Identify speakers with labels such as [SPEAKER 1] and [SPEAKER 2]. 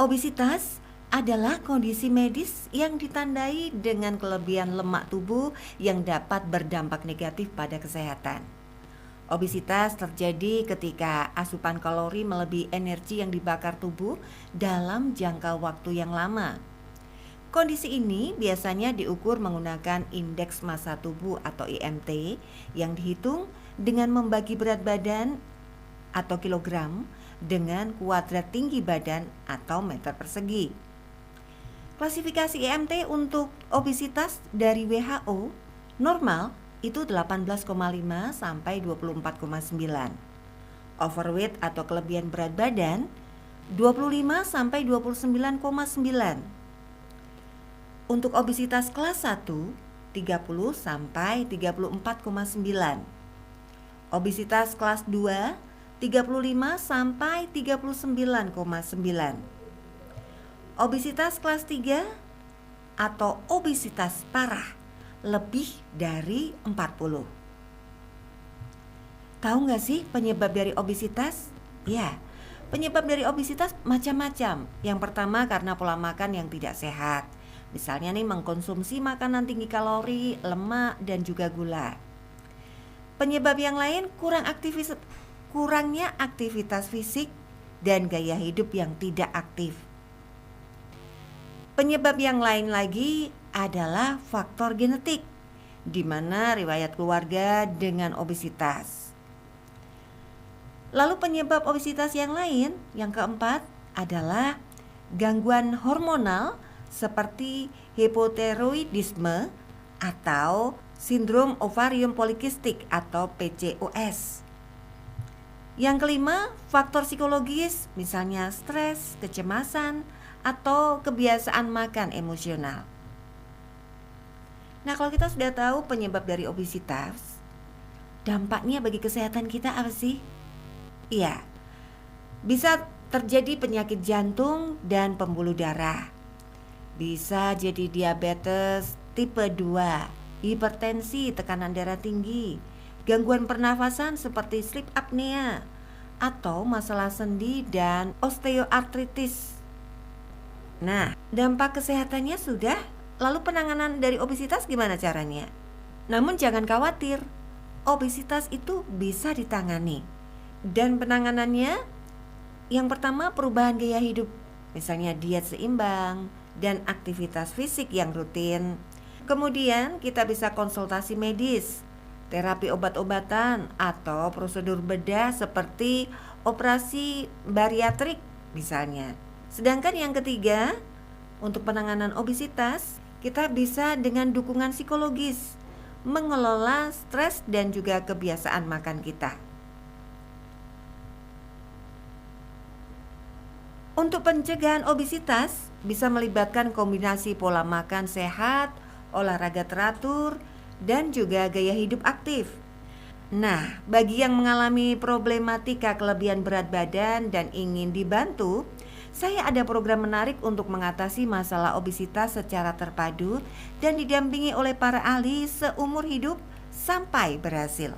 [SPEAKER 1] Obesitas adalah kondisi medis yang ditandai dengan kelebihan lemak tubuh yang dapat berdampak negatif pada kesehatan. Obesitas terjadi ketika asupan kalori melebihi energi yang dibakar tubuh dalam jangka waktu yang lama. Kondisi ini biasanya diukur menggunakan indeks massa tubuh atau IMT yang dihitung dengan membagi berat badan atau kilogram dengan kuadrat tinggi badan atau meter persegi. Klasifikasi IMT untuk obesitas dari WHO normal itu 18,5 sampai 24,9. Overweight atau kelebihan berat badan 25 sampai 29,9. Untuk obesitas kelas 1 30 sampai 34,9. Obesitas kelas 2 35 sampai 39,9. Obesitas kelas 3 atau obesitas parah lebih dari 40. Tahu nggak sih penyebab dari obesitas? Ya, penyebab dari obesitas macam-macam. Yang pertama karena pola makan yang tidak sehat. Misalnya nih mengkonsumsi makanan tinggi kalori, lemak, dan juga gula. Penyebab yang lain kurangnya aktivitas fisik dan gaya hidup yang tidak aktif. Penyebab yang lain lagi adalah faktor genetik, di mana riwayat keluarga dengan obesitas. Lalu penyebab obesitas yang lain, yang keempat adalah gangguan hormonal seperti hipotiroidisme atau sindrom ovarium polikistik atau PCOS. Yang kelima, faktor psikologis, misalnya stres, kecemasan, atau kebiasaan makan emosional. Nah, kalau kita sudah tahu penyebab dari obesitas, dampaknya bagi kesehatan kita apa sih? Iya, bisa terjadi penyakit jantung dan pembuluh darah. Bisa jadi diabetes tipe 2, hipertensi, tekanan darah tinggi, gangguan pernafasan seperti sleep apnea, atau masalah sendi dan osteoartritis. Nah, dampak kesehatannya sudah, lalu penanganan dari obesitas gimana caranya? Namun jangan khawatir, obesitas itu bisa ditangani. Dan penanganannya, yang pertama perubahan gaya hidup, misalnya diet seimbang dan aktivitas fisik yang rutin. Kemudian kita bisa konsultasi medis, terapi obat-obatan, atau prosedur bedah seperti operasi bariatrik misalnya. Sedangkan yang ketiga, untuk penanganan obesitas, kita bisa dengan dukungan psikologis, mengelola stres dan juga kebiasaan makan kita. Untuk pencegahan obesitas bisa melibatkan kombinasi pola makan sehat, olahraga teratur, dan juga gaya hidup aktif. Nah, bagi yang mengalami problematika kelebihan berat badan dan ingin dibantu, saya ada program menarik untuk mengatasi masalah obesitas secara terpadu dan didampingi oleh para ahli seumur hidup sampai berhasil.